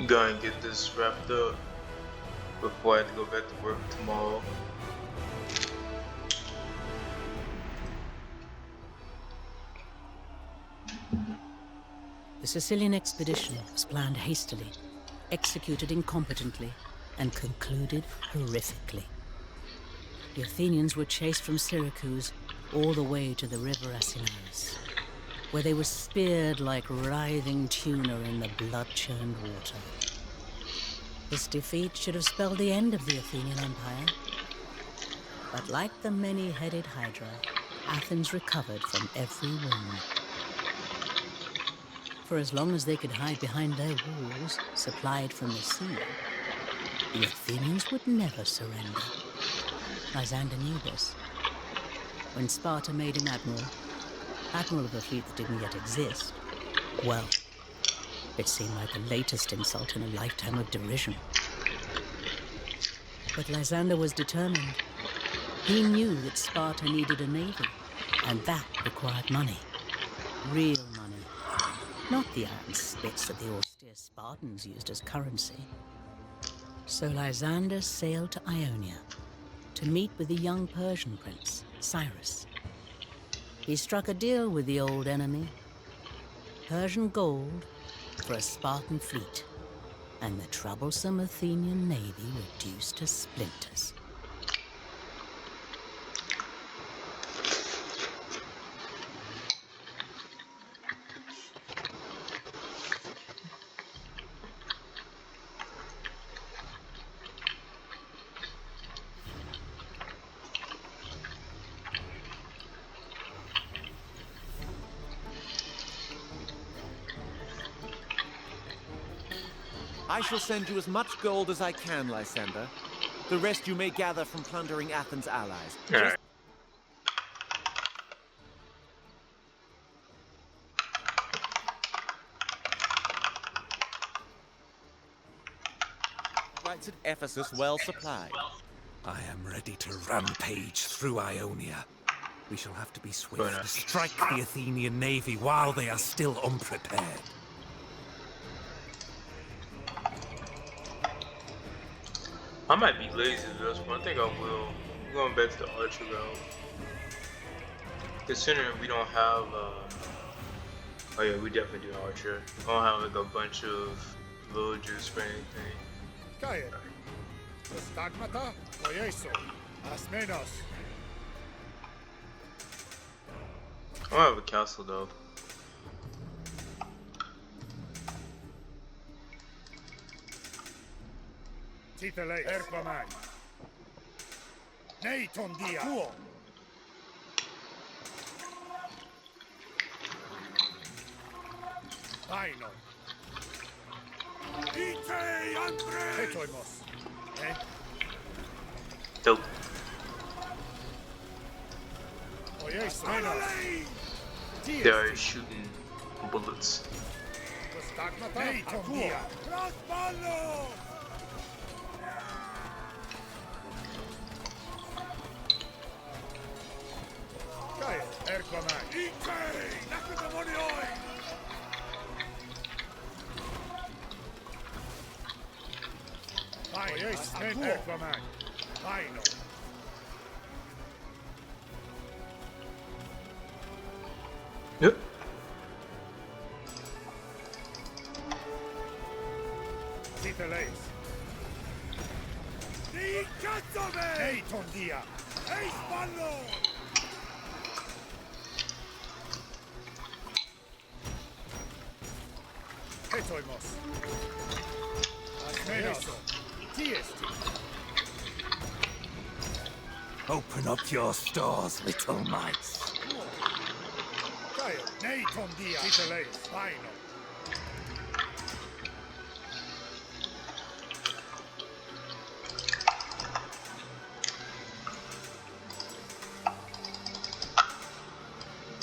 go and get this wrapped up before I have to go back to work tomorrow. The Sicilian expedition was planned hastily, executed incompetently, and concluded horrifically. The Athenians were chased from Syracuse all the way to the river Asinaeus, where they were speared like writhing tuna in the blood-churned water. This defeat should have spelled the end of the Athenian Empire. But like the many-headed Hydra, Athens recovered from every wound. For as long as they could hide behind their walls, supplied from the sea, the Athenians would never surrender. Lysander knew this. When Sparta made him admiral of a fleet that didn't yet exist, well, it seemed like the latest insult in a lifetime of derision. But Lysander was determined. He knew that Sparta needed a navy, and that required money. Real money. Not the iron spits that the austere Spartans used as currency. So Lysander sailed to Ionia to meet with the young Persian prince, Cyrus. He struck a deal with the old enemy. Persian gold for a Spartan fleet, and the troublesome Athenian navy reduced to splinters. I shall send you as much gold as I can, Lysander. The rest you may gather from plundering Athens' allies. Alright. Rights at Ephesus well supplied. I am ready to rampage through Ionia. We shall have to be swift to strike the Athenian navy while they are still unprepared. I might be lazy with this one. I think I will. I'm going back to the archer route. Considering we don't have, oh yeah, we definitely do archer. We don't have like a bunch of villagers for anything. Kair. Stagmata, Oyeso, Asmenos. I don't have a castle though. Titele, Erquamai. Neiton dia. Kuo. Aino. Ite Andre. Petoimos. Dope. Oyeso. Menos. They are shooting bullets. Stagmata, Neiton dia. Crossballo. Erquamai. Ite! Nakudamonioi! Fine, Erquamai. Fine. Yep. Titeles. Di Cazzove! Eiton dia! Ehi spallo! Petoimos. Asmenos. Tiesti. Open up your stores, little mites. Caio. Neiton dia. Titeles. Fino.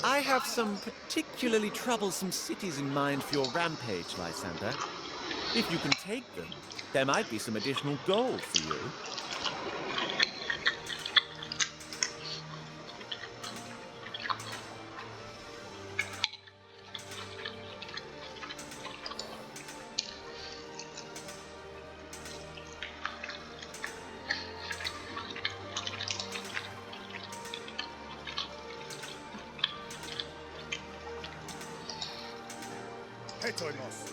I have some particularly troublesome cities in mind for your rampage, Lysander. If you can take them, there might be some additional gold for you. Hetoimos.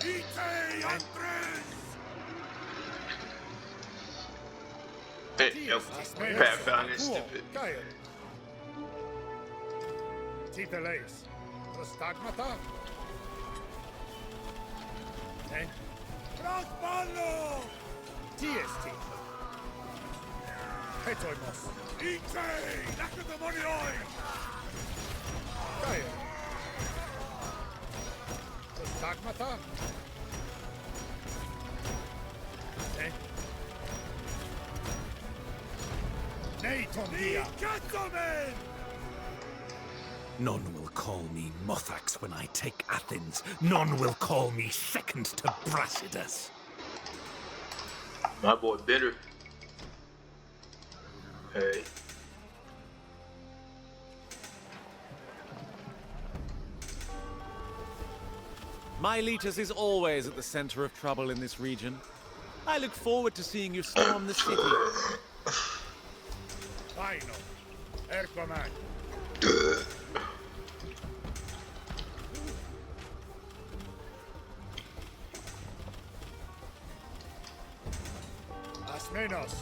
Ite Andres! Hey, yo, Pat found this stupid. Caer. Titeleis. Prostagmata. Eh? Prosballo! Tiesti. Hetoimos. Ite! Lacedomonioi! Caer. Prostagmata. Eh? Neiton dia! Gentlemen! None will call me Mothax when I take Athens. None will call me second to Brasidas. My boy bitter. Hey. Miletus is always at the center of trouble in this region. I look forward to seeing you storm the city. Aino. Erquamag. Asmenos.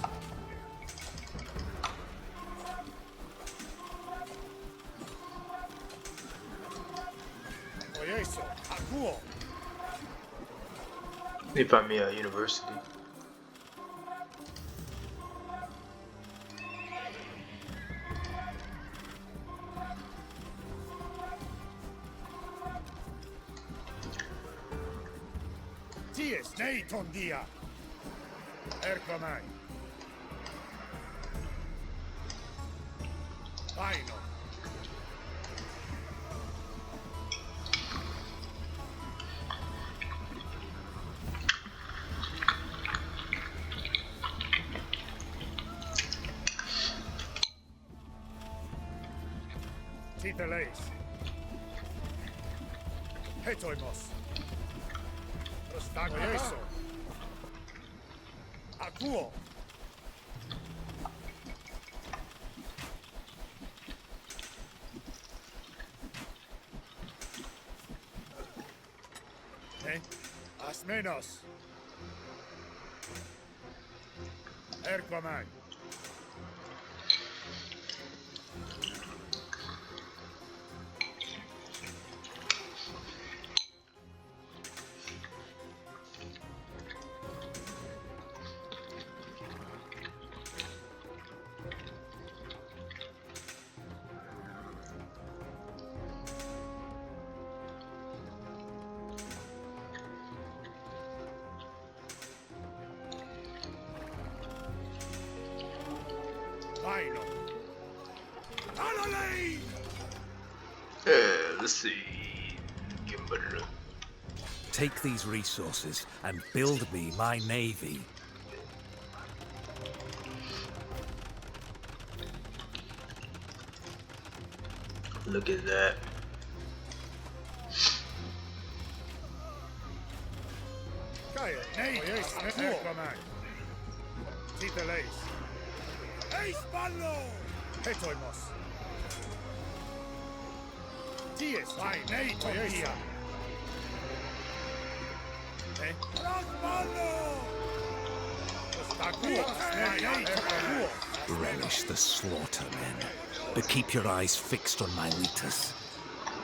Oyeso. Akuo. They find me at university. Ties neiton dia. Erquamag. Aino. Titeleis. Hetoimos. Prostagmata. Akuo. Eh? Asmenos. Erquamag. Aino. Alale! Let's see. Give him better. Take these resources and build me my navy. Look at that. Caer. Nei. Erquamag. Titeleis. Eis ballo! Hetoimos. Ties. Ai, neiton dia. Eh? Prosballo! Akuo. Relish the slaughter, men, but keep your eyes fixed on Miletus.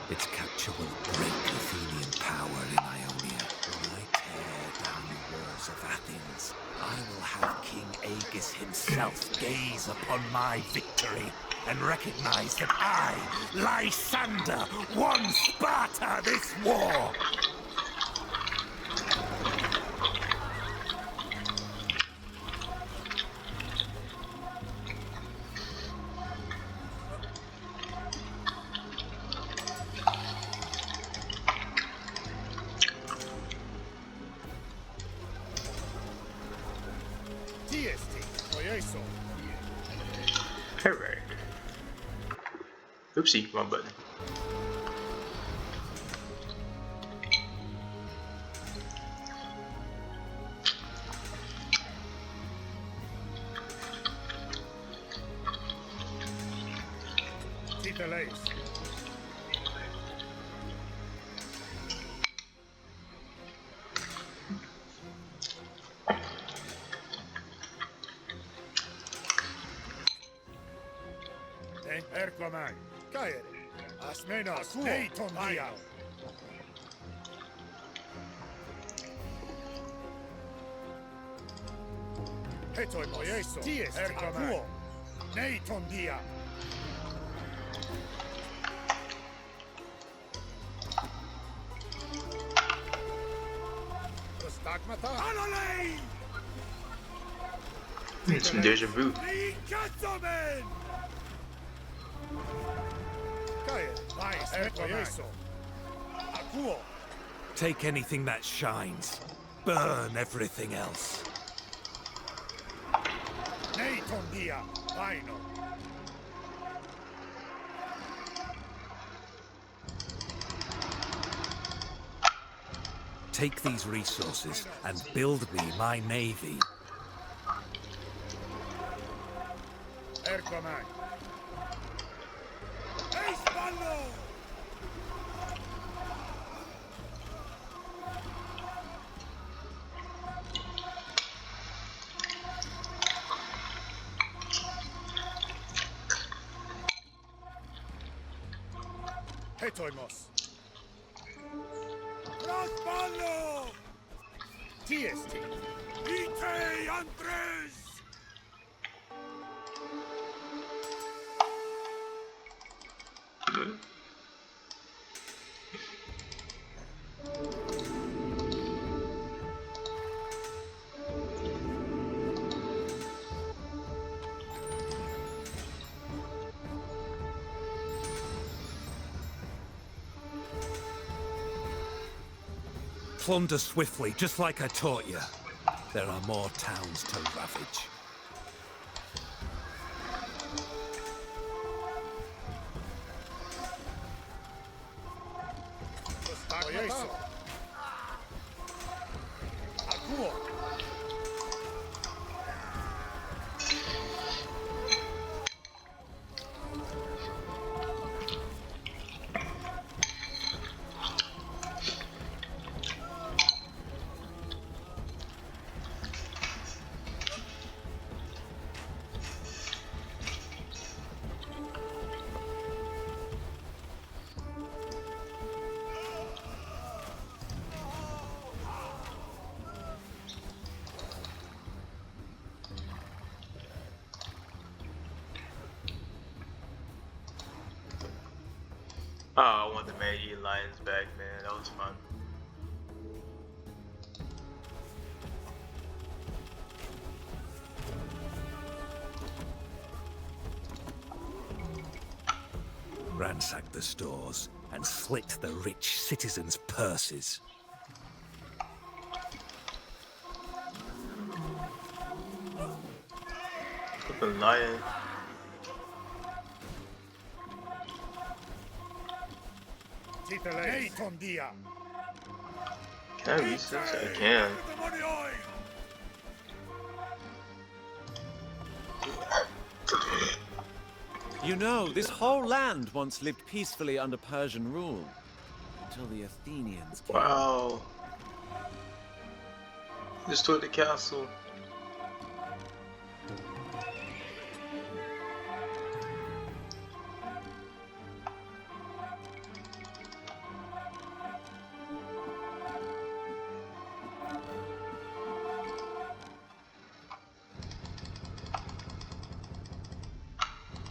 Its capture will break Athenian power in Ionia. When I tear down the walls of Athens, I will have King Aegis himself gaze upon my victory and recognize that I, Lysander, won Sparta this war! Tiesti. Oyeso. Alright. Oopsie, wrong button. Titeleis. Erkomai. Kaere. Asmenos. Nei tondia. Hetoimos. Jeeso. Ties. Erkomai. Nei tondia. Stagmata. Alolei. Some deja vu. Ricazzomen. Kaere. Vais. Jeeso. Akuo. Take anything that shines. Burn everything else. Nei tondia. Vaino. Take these resources and build me my navy. Erkomai. Eis ballo. Hetoimos. Rasballo! TST. Ite Andres! Plunder swiftly, just like I taught you. There are more towns to ravage. Jeeso. Akuo. Oh, I want the Maggie Lions back, man. That was fun. Ransack the stores and slit the rich citizens' purses. Flippin' lion. Nei tondia. Can I reach this? I can. You know, this whole land once lived peacefully under Persian rule. Until the Athenians came. Wow. Destroyed the castle.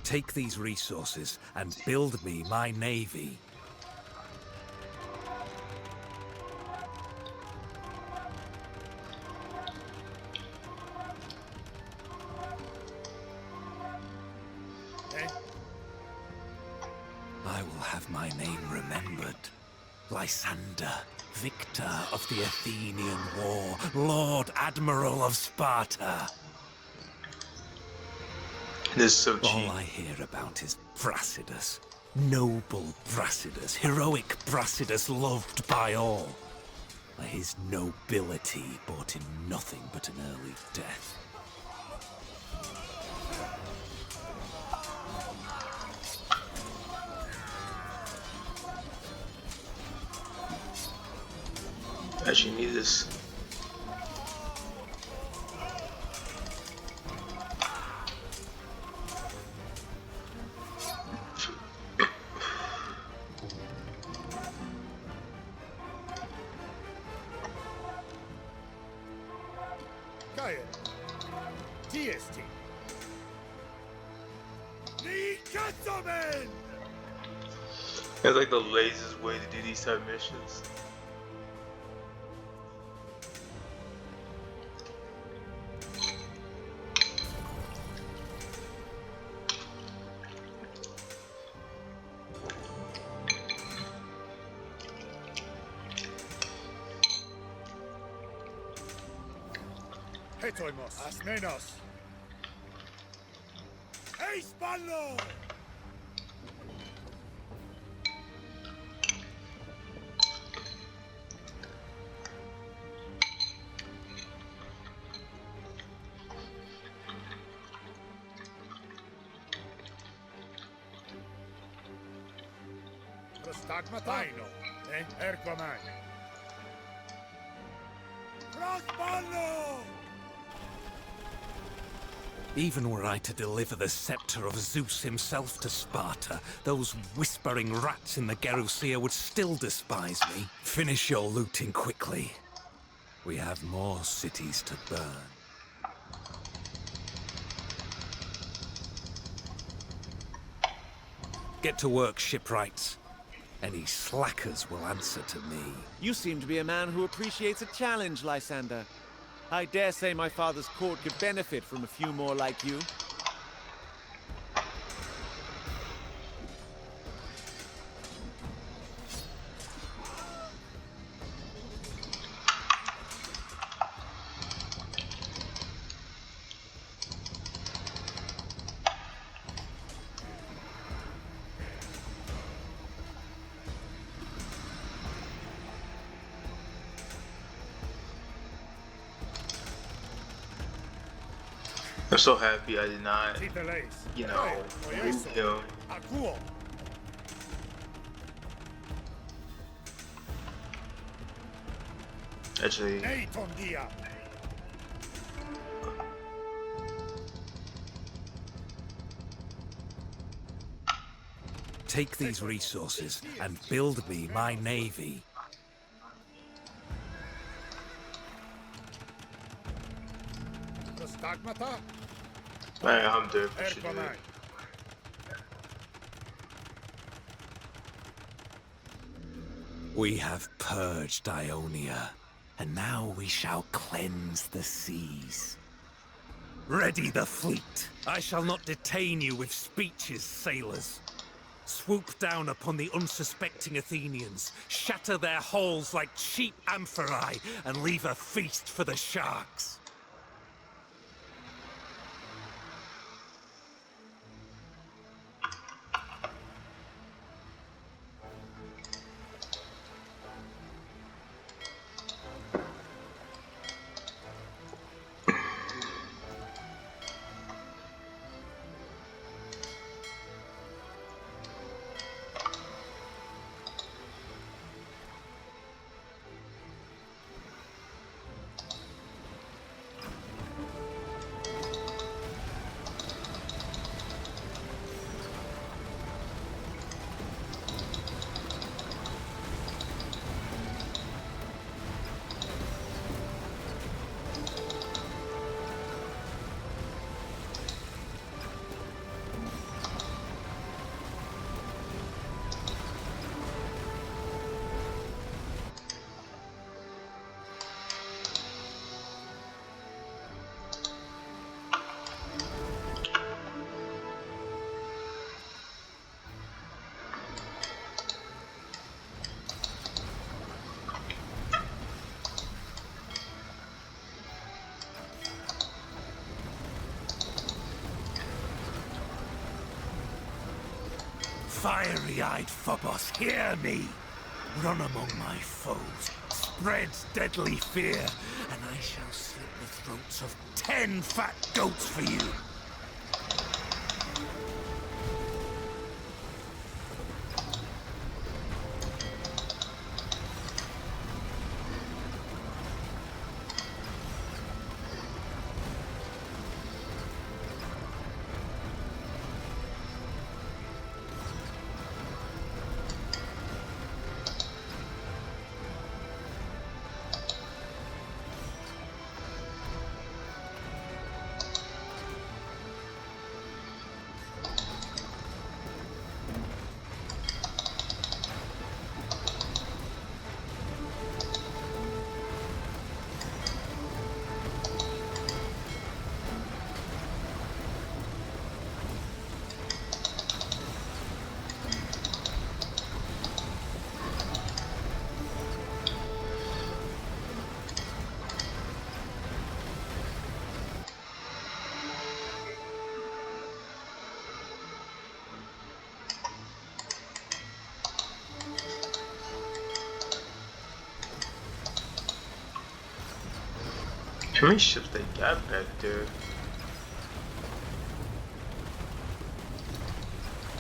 Take these resources and build me my navy. I will have my name remembered. Lysander, victor of the Athenian war, Lord Admiral of Sparta. This is so cheap. All I hear about is Brasidas. Noble Brasidas, heroic Brasidas loved by all. His nobility brought him nothing but an early death. I actually need this. Kyle. TST. Nikazomen! It's like the laziest way to do these type of missions. Hetoimos. Asmenos. Hey, Spallo! Prostagmataino. Ergoman. Crossballo! Even were I to deliver the scepter of Zeus himself to Sparta, those whispering rats in the Gerousia would still despise me. Finish your looting quickly. We have more cities to burn. Get to work, shipwrights. Any slackers will answer to me. You seem to be a man who appreciates a challenge, Lysander. I dare say my father's court could benefit from a few more like you. I'm so happy I did not, Titeleis. you know, move him. Akuo. Actually, Hey, Tondia. Take these resources and build me my navy. Prostagmata. man, I'm doing for shit. Ergoman. We have purged Ionia, and now we shall cleanse the seas. Ready the fleet! I shall not detain you with speeches, sailors. Swoop down upon the unsuspecting Athenians, shatter their hulls like cheap amphorae, and leave a feast for the sharks. Fiery-eyed Phobos, hear me! Run among my foes, spread deadly fear, and I shall slit the throats of 10 fat goats for you! How many ships they got back there?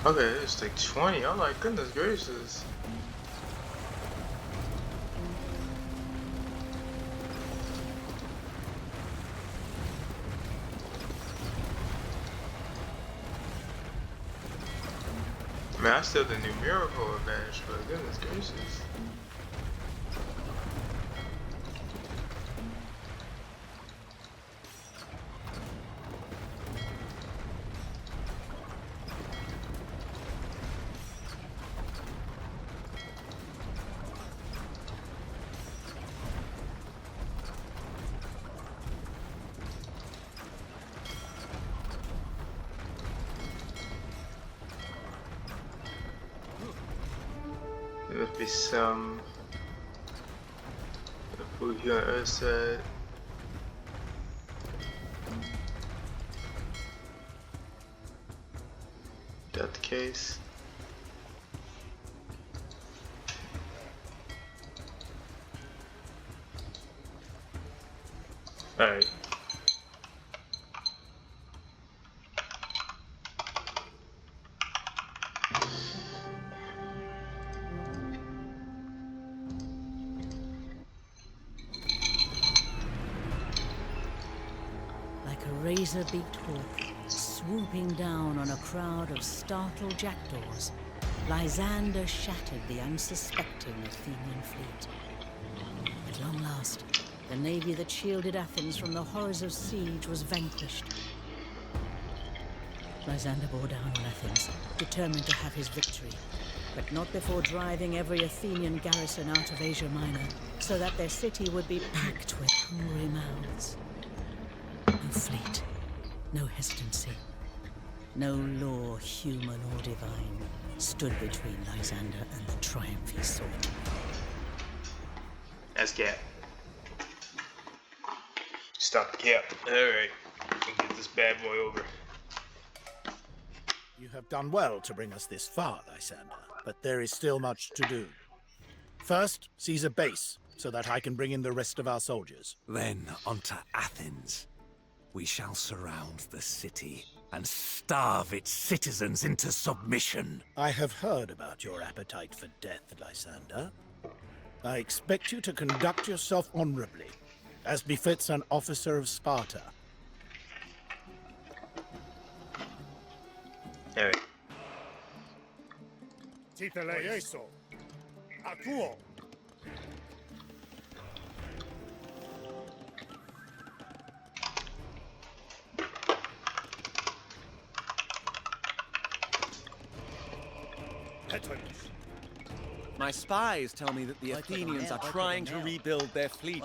Okay, it's like 20. I'm like, goodness gracious. Man, I still the numerical advantage, but goodness gracious. There must be some food here on the other side. That the case. Alright. Like a razor-beaked hawk, swooping down on a crowd of startled jackdaws, Lysander shattered the unsuspecting Athenian fleet. At long last, the navy that shielded Athens from the horrors of siege was vanquished. Lysander bore down on Athens, determined to have his victory, but not before driving every Athenian garrison out of Asia Minor, so that their city would be packed with hungry mouths. No fleet, no hesitancy, no law, human or divine, stood between Lysander and the triumph he sought. That's cap. Stop the cap. Alright. Get this bad boy over. You have done well to bring us this far, Lysander, but there is still much to do. First, seize a base, so that I can bring in the rest of our soldiers. Then onto Athens. We shall surround the city and starve its citizens into submission. I have heard about your appetite for death, Lysander. I expect you to conduct yourself honorably, as befits an officer of Sparta. Alright. Titeleieso. Atuo. My spies tell me that the Athenians are trying to rebuild their fleet.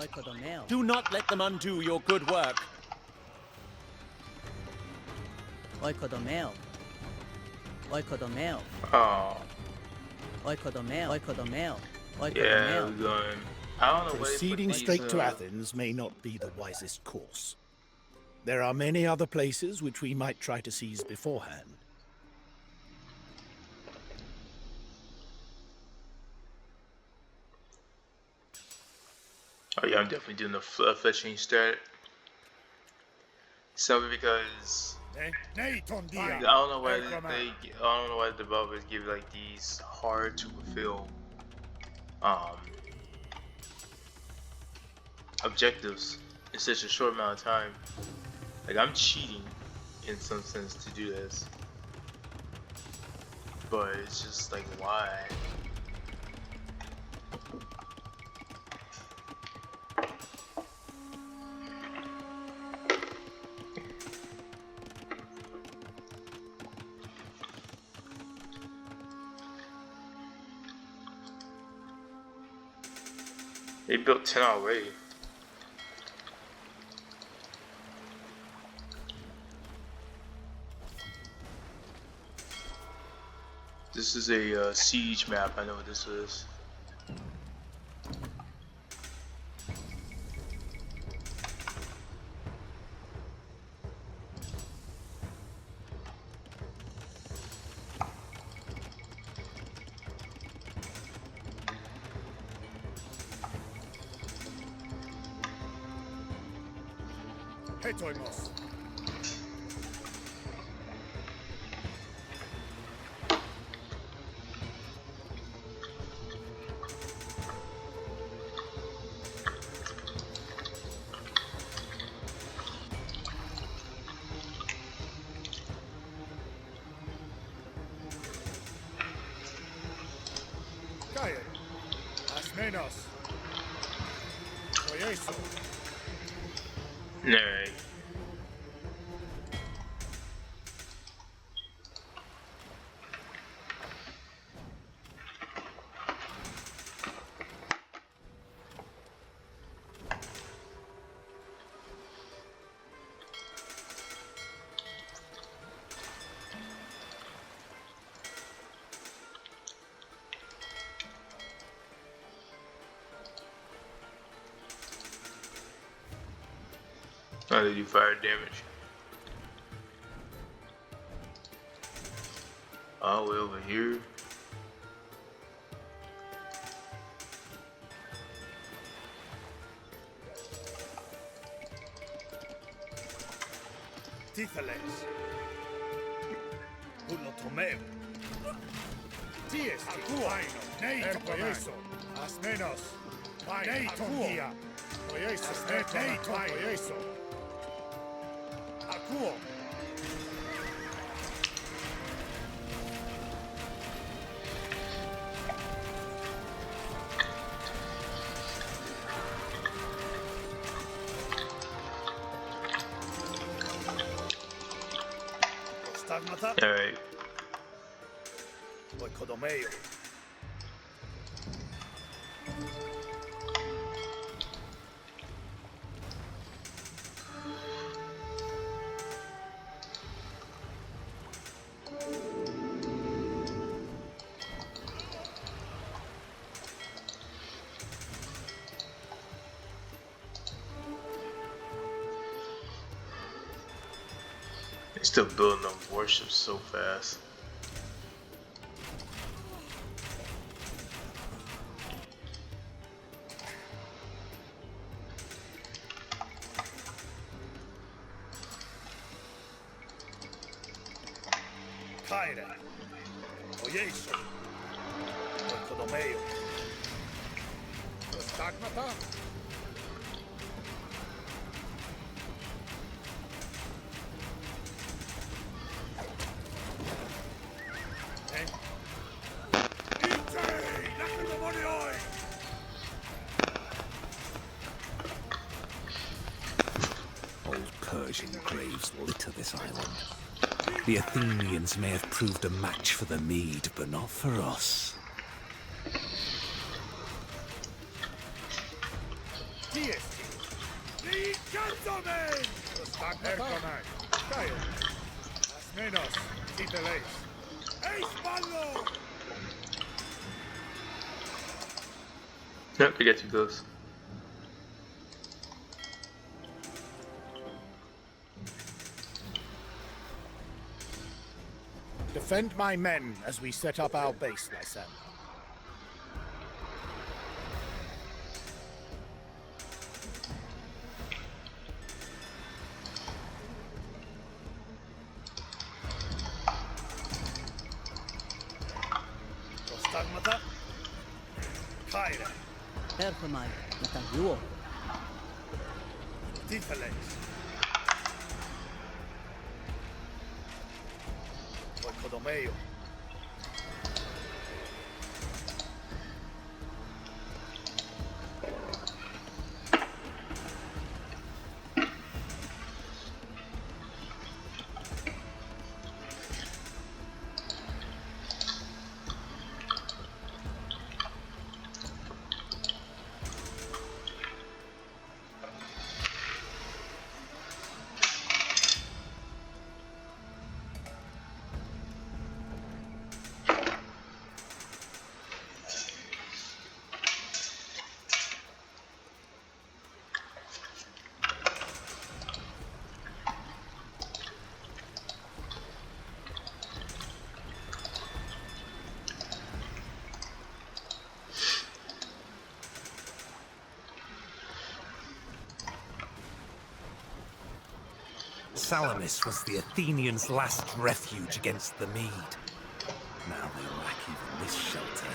Do not let them undo your good work. Oikodomeo. Oikodomeo. Oh. Oikodomeo. Oikodomeo. Yeah, we're going. I don't know what Proceeding these, straight to Athens may not be the wisest course. There are many other places which we might try to seize beforehand. Oh yeah, I'm definitely doing the fetching strat. Simply because I don't know why the developers give like these hard to fulfill objectives in such a short amount of time. Like I'm cheating in some sense to do this, but it's just like why? They built 10 already. This is a siege map. I know what this is. Hetoimos. Cae. Asmenos. Oyeso. Alright. How did you fire damage? All the way over here. Tíceles. Ulotomeo. Ties. Acuaino. Neito. Asmenos. Neitongia. Oyeso. Neiton. Oyeso. Acuo. Stagmata. Alright. Oikodomeo. They're still building them warships so fast. Caire. Oyeso. Oikodomeo. Stagmata. Old Persian graves litter this island. The Athenians may have proved a match for the Mede, but not for us. Yep, they get too close. Defend my men as we set up our base, Lysander. Prostagmata. Caire. Performai, Nataluo. Tíceles. Oikodomeo. Salamis was the Athenians' last refuge against the Mede. Now they lack even this shelter.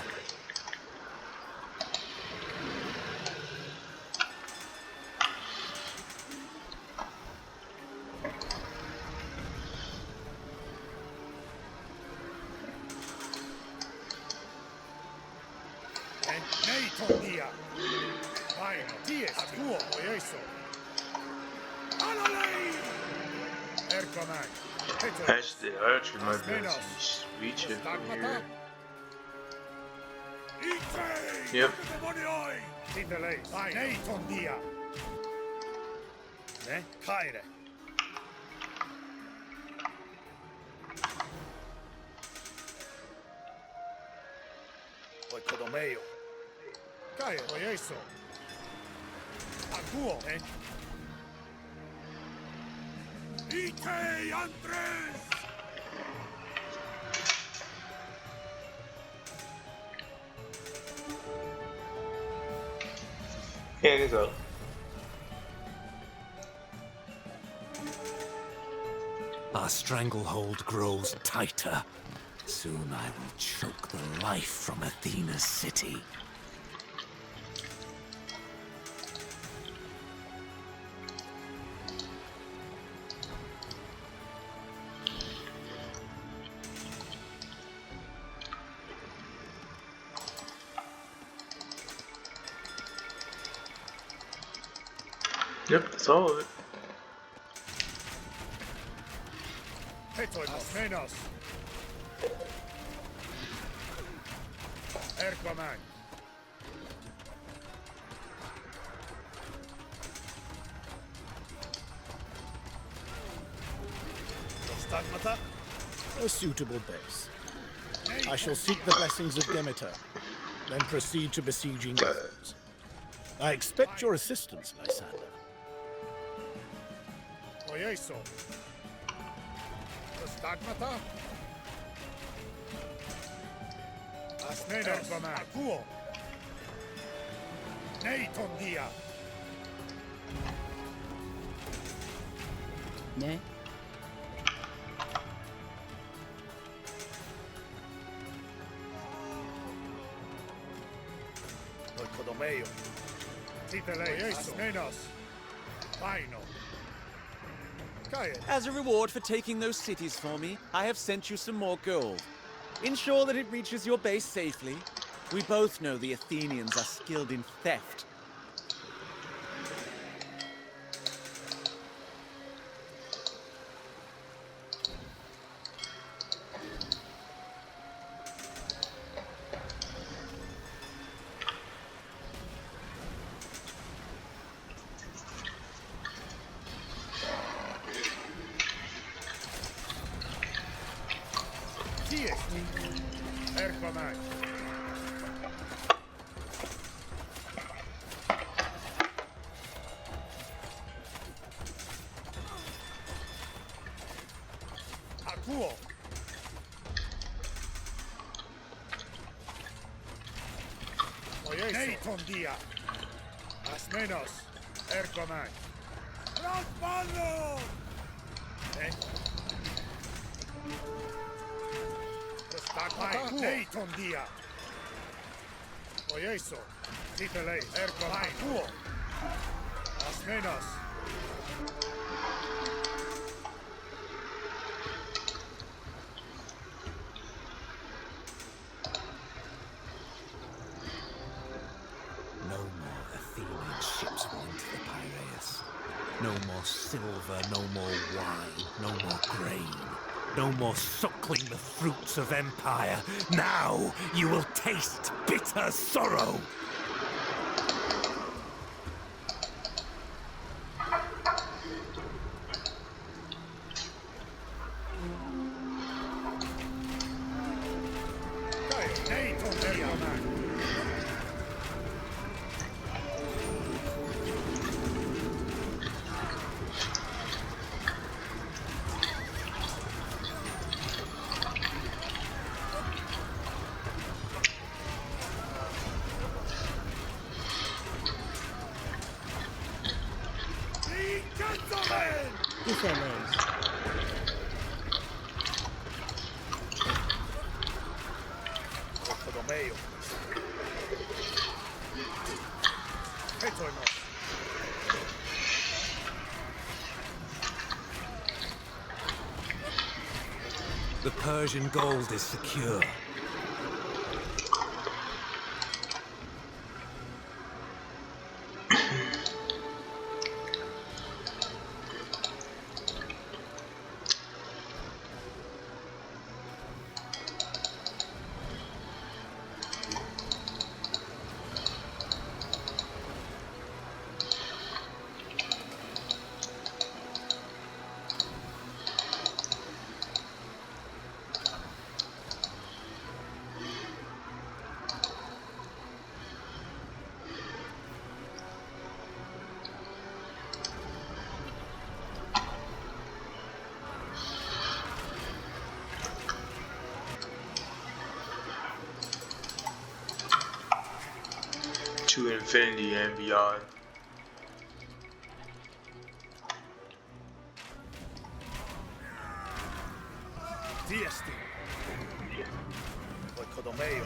Actually, the archer might be able to reach it from here. Yep. Yeah, I guess so. Our stranglehold grows tighter. Soon I will choke the life from Athena's city. Yep, that's all of it. A suitable base. I shall seek the blessings of Demeter, then proceed to besieging Athens. I expect your assistance, Lysander. Ne? As a reward for taking those cities for me, I have sent you some more gold. Ensure that it reaches your base safely. We both know the Athenians are skilled in theft. No more Athenian ships will enter the Piraeus. No more silver, no more wine, no more grain. No more suckling the fruits of empire. Now you will taste bitter sorrow. Ifeles. The Persian gold is secure. To infinity and beyond. Diesti. Oikodomeo.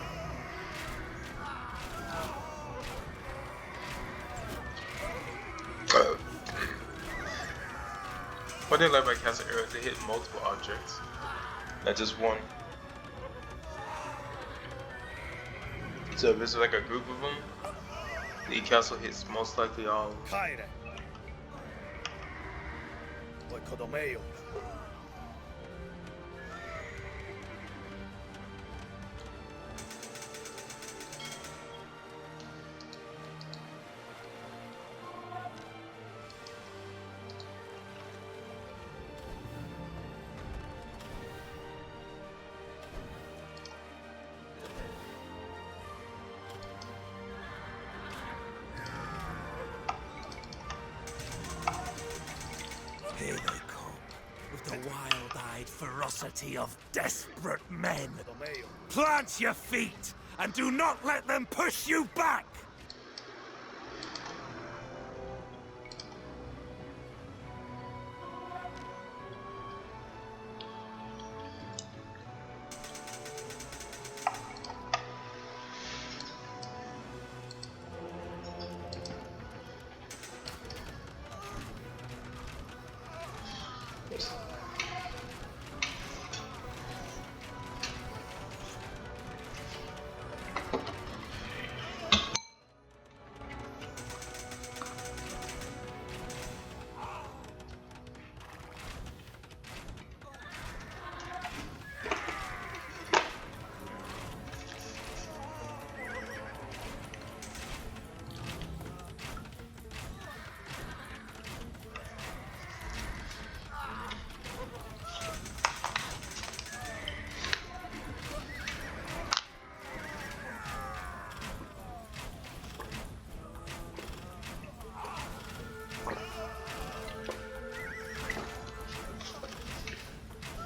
What they like by casting arrows, they hit multiple objects, not just one. So if it's like a group of them, the castle hits most likely all. Kaire. Oikodomeo. Here they come, with the wild-eyed ferocity of desperate men. Oikodomeo. Plant your feet, and do not let them push you back!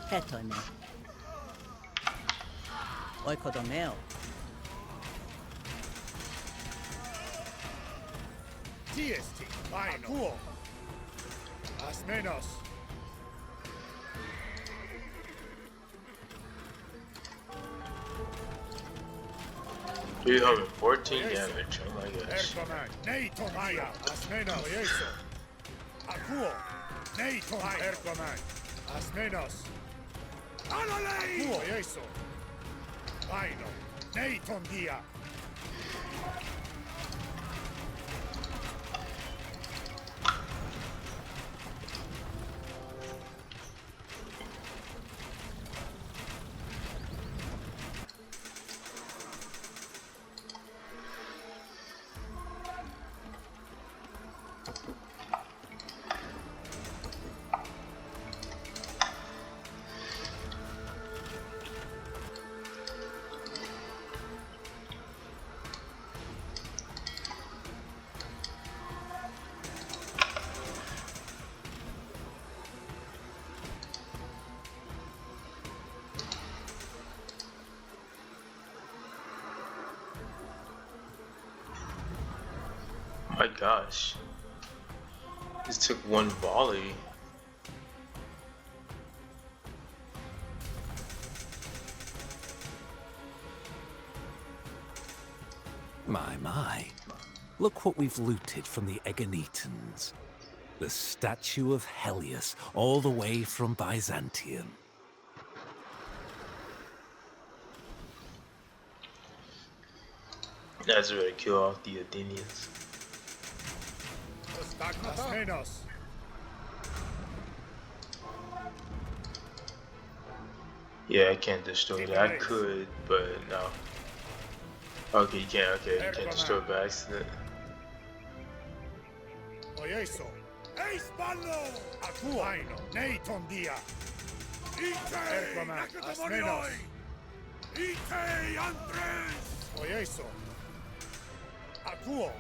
Hetone. Oikodomeo. Diesti. Akuo. Asmenos. 314 damage. Oh my gosh. Ergoman. Neito Maya. Asmenos. Oyeso. Akuo. Neito Maya. Ergoman. Asmenos. Akuo. Oyeso. Vaino. Neiton Dia. My gosh. This took one volley. My. Look what we've looted from the Egonetans. The statue of Helios, all the way from Byzantium. That's ready to kill off the Athenians. Menos. Yeah, I can't destroy that. I could, but no. Okay, you can't. Okay, you can't destroy by accident. Oyeso. Eis ballo. Akuaino. Neiton dia. Ite. Menos. Ite Andres. Oyeso. Akuo.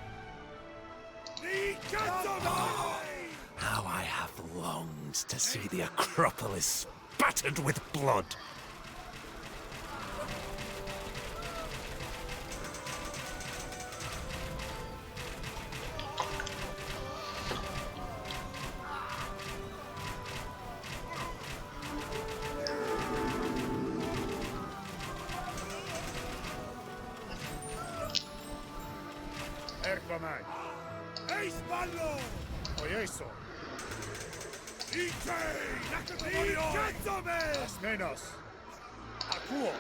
How I have longed to see the Acropolis spattered with blood. Erkomai. Eis ballo. Oyeso. Ite. Nakatonioi. Menos. Akuo.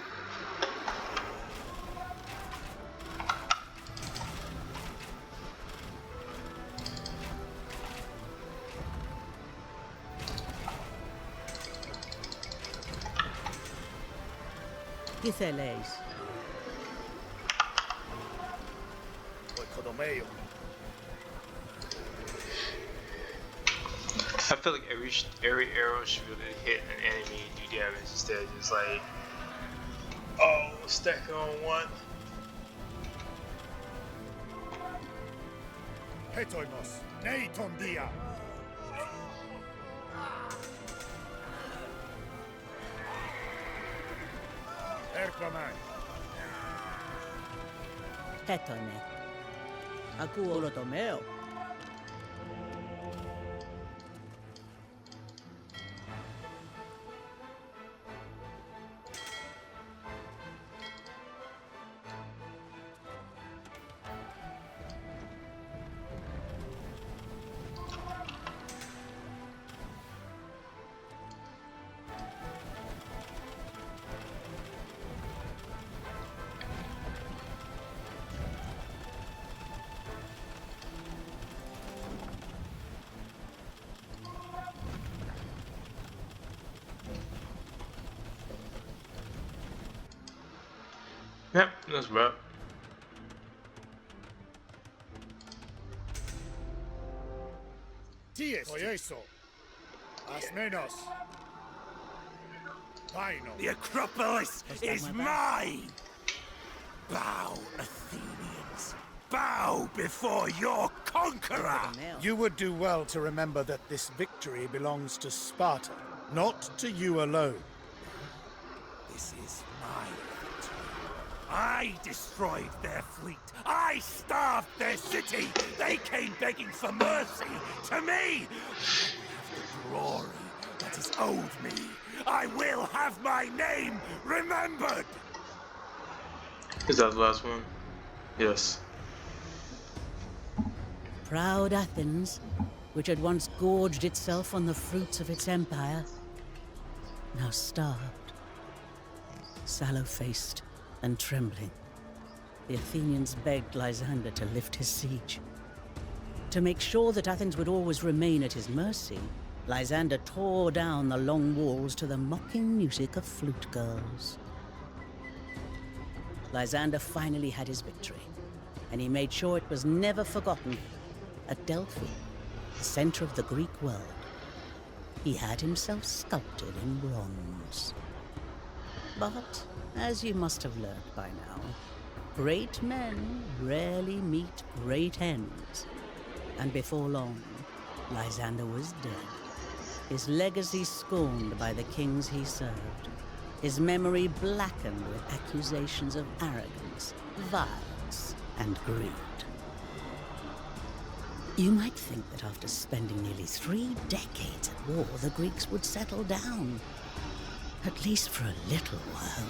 Githeleis. Oikodomeo. I feel like every arrow should really hit an enemy and do damage instead of just like, oh, stack it on one. Hetoimos. Neiton dia. Erkomai. Hetone. Akuo lotomeo. Yep, that's about. Ties. Oyeso. Asmenos. Vaino. The Acropolis is mine! Bow, Athenians. Bow before your conqueror! You would do well to remember that this victory belongs to Sparta, not to you alone. This is my victory. I destroyed their fleet. I starved their city. They came begging for mercy to me. The glory that is owed me. I will have my name remembered. Is that the last one? Yes. Proud Athens, which had once gorged itself on the fruits of its empire, now starved. Sallow-faced and trembling, the Athenians begged Lysander to lift his siege. To make sure that Athens would always remain at his mercy, Lysander tore down the long walls to the mocking music of flute girls. Lysander finally had his victory, and he made sure it was never forgotten. At Delphi, the center of the Greek world, he had himself sculpted in bronze. But, as you must have learned by now, great men rarely meet great ends. And before long, Lysander was dead. His legacy scorned by the kings he served. His memory blackened with accusations of arrogance, violence, and greed. You might think that after spending nearly 3 decades at war, the Greeks would settle down. At least for a little while.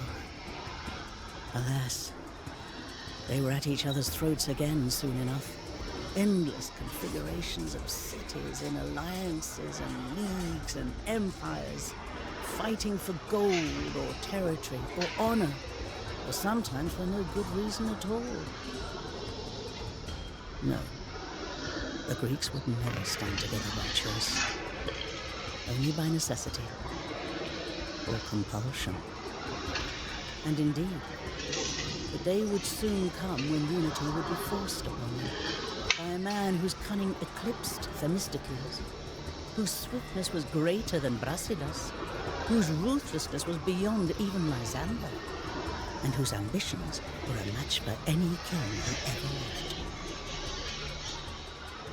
Alas, They were at each other's throats again soon enough. Endless configurations of cities in alliances and leagues and empires, fighting for gold or territory or honor, or sometimes for no good reason at all. No, the Greeks would never stand together by choice, only by necessity or compulsion. And indeed, the day would soon come when unity would be forced upon them by a man whose cunning eclipsed Themistocles, whose swiftness was greater than Brasidas, whose ruthlessness was beyond even Lysander, and whose ambitions were a match for any king who ever lived.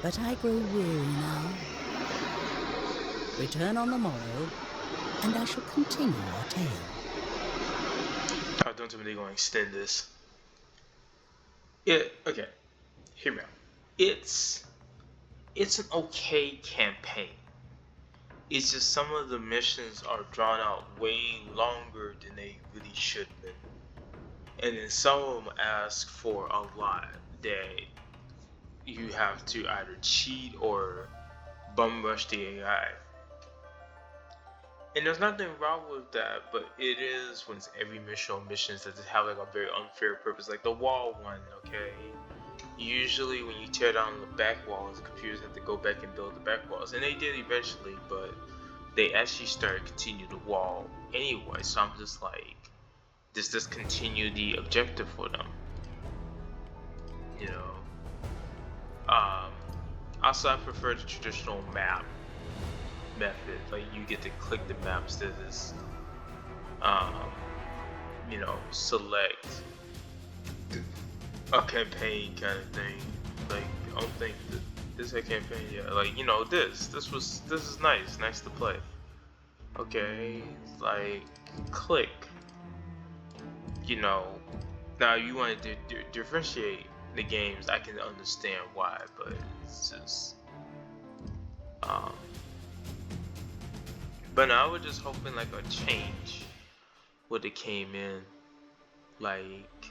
But I grow weary now. Return on the morrow, and I shall continue our tale. I don't think they're going to extend this. Yeah, okay. Hear me out. It's an okay campaign. It's just some of the missions are drawn out way longer than they really should have been. And then some of them ask for a lot that you have to either cheat or bum rush the AI. And there's nothing wrong with that, but it is when it's every mission on missions that have like a very unfair purpose, like the wall one, okay? Usually when you tear down the back walls, the computers have to go back and build the back walls. And they did eventually, but they actually started continue the wall anyway. So I'm just like, does this continue the objective for them? You know? Also I prefer the traditional map method. Like you get to click the map instead of this, you know, select a campaign kind of thing. Like I don't think that this is a campaign yet. Like, you know, this is nice to play. Okay, like click. You know, now you want to differentiate the games. I can understand why, but it's just but I was just hoping like a change would have came in, like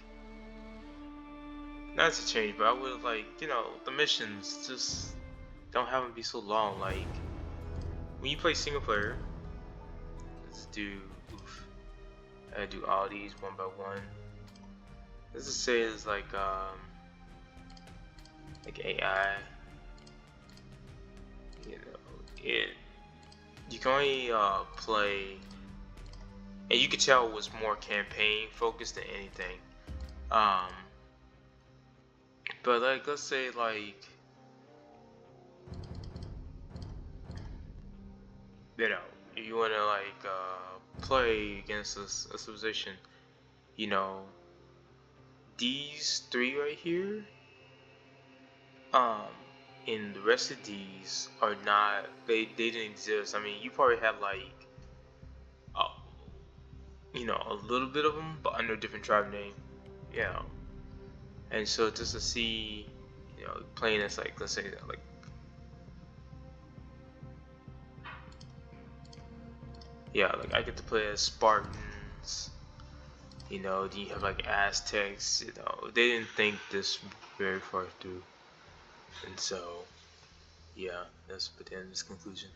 not to change, but I would like, you know, the missions just don't have them be so long. Like when you play single player, let's do. I do all these one by one. Let's just say it's like AI. You know, you can only play, and you could tell it was more campaign focused than anything. But like let's say like, you know, you wanna like play against a civilization, you know, these three right here, and the rest of these are not, they didn't exist. I mean, you probably have like, you know, a little bit of them, but under a different tribe name, you know. And so just to see, you know, playing as like, let's say like, yeah, like I get to play as Spartans, you know, then you have like Aztecs, you know, they didn't think this very far through. And so, yeah, that's but then this conclusion.